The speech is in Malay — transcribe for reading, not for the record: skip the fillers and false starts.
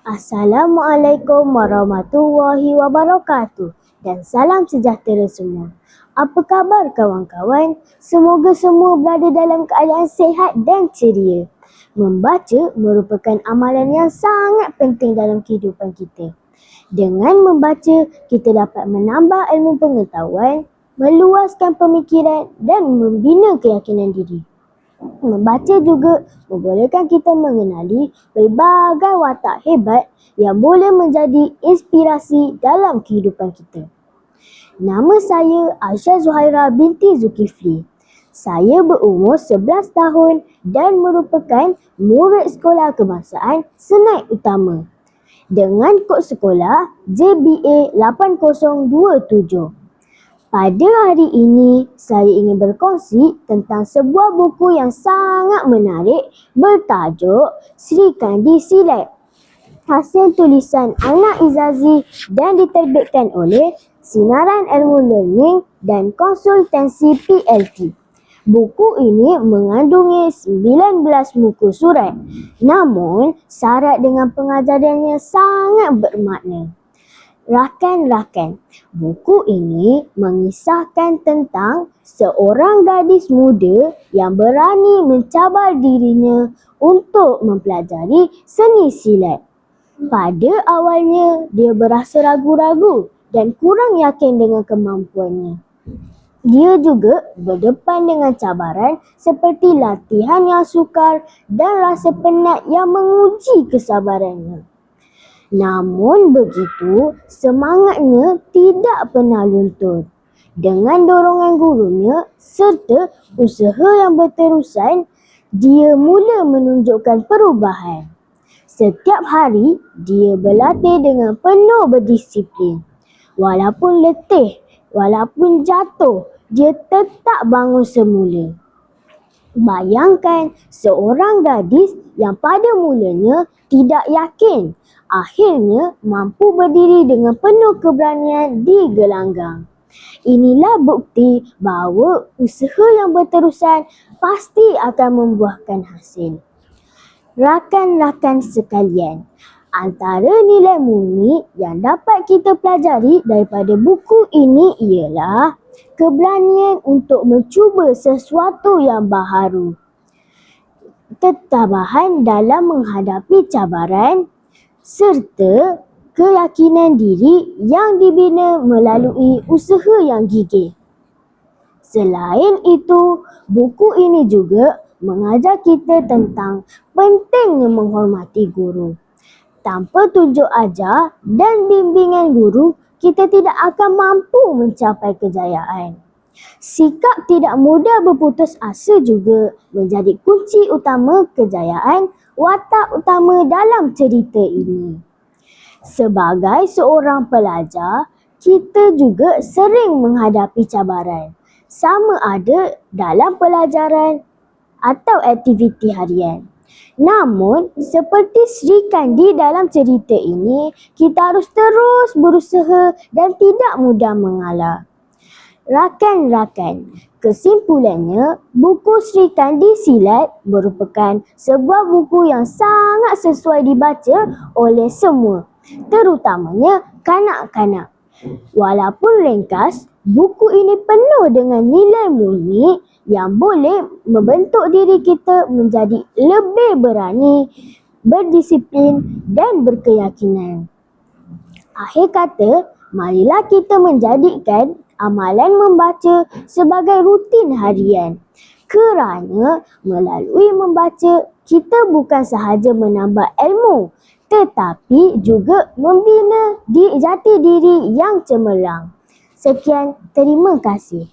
Assalamualaikum warahmatullahi wabarakatuh dan salam sejahtera semua. Apa khabar kawan-kawan? Semoga semua berada dalam keadaan sihat dan ceria. Membaca merupakan amalan yang sangat penting dalam kehidupan kita. Dengan membaca, kita dapat menambah ilmu pengetahuan, meluaskan pemikiran dan membina keyakinan diri. Membaca juga membolehkan kita mengenali pelbagai watak hebat yang boleh menjadi inspirasi dalam kehidupan kita. Nama saya Aisyah Zuhaira binti Zulkifli. Saya berumur 11 tahun dan merupakan murid sekolah kebangsaan Senaid Utama dengan kod sekolah JBA 8027. Pada hari ini, saya ingin berkongsi tentang sebuah buku yang sangat menarik bertajuk Sri Kandi Silat. Hasil tulisan Aina Izazi dan diterbitkan oleh Sinaran Ilmu Learning dan Konsultansi PLT. Buku ini mengandungi 19 muka surat, namun syarat dengan pengajarannya sangat bermakna. Rakan-rakan, buku ini mengisahkan tentang seorang gadis muda yang berani mencabar dirinya untuk mempelajari seni silat. Pada awalnya, dia berasa ragu-ragu dan kurang yakin dengan kemampuannya. Dia juga berdepan dengan cabaran seperti latihan yang sukar dan rasa penat yang menguji kesabarannya. Namun begitu, semangatnya tidak pernah luntur. Dengan dorongan gurunya serta usaha yang berterusan, dia mula menunjukkan perubahan. Setiap hari, dia berlatih dengan penuh berdisiplin. Walaupun letih, walaupun jatuh, dia tetap bangun semula. Bayangkan seorang gadis yang pada mulanya tidak yakin, akhirnya mampu berdiri dengan penuh keberanian di gelanggang. Inilah bukti bahawa usaha yang berterusan pasti akan membuahkan hasil. Rakan-rakan sekalian, antara nilai murni yang dapat kita pelajari daripada buku ini ialah keberanian untuk mencuba sesuatu yang baharu, ketabahan dalam menghadapi cabaran, serta keyakinan diri yang dibina melalui usaha yang gigih. Selain itu, buku ini juga mengajar kita tentang pentingnya menghormati guru. Tanpa tunjuk ajar dan bimbingan guru, kita tidak akan mampu mencapai kejayaan. Sikap tidak mudah berputus asa juga menjadi kunci utama kejayaan watak utama dalam cerita ini. Sebagai seorang pelajar, kita juga sering menghadapi cabaran, sama ada dalam pelajaran atau aktiviti harian. Namun, seperti Sri Kandi dalam cerita ini, kita harus terus berusaha dan tidak mudah mengalah. Rakan-rakan, kesimpulannya, buku Sri Kandi Silat merupakan sebuah buku yang sangat sesuai dibaca oleh semua, terutamanya kanak-kanak. Walaupun ringkas, buku ini penuh dengan nilai murni yang boleh membentuk diri kita menjadi lebih berani, berdisiplin dan berkeyakinan. Akhir kata, marilah kita menjadikan amalan membaca sebagai rutin harian. Kerana melalui membaca, kita bukan sahaja menambah ilmu, tetapi juga membina jati diri yang cemerlang. Sekian, terima kasih.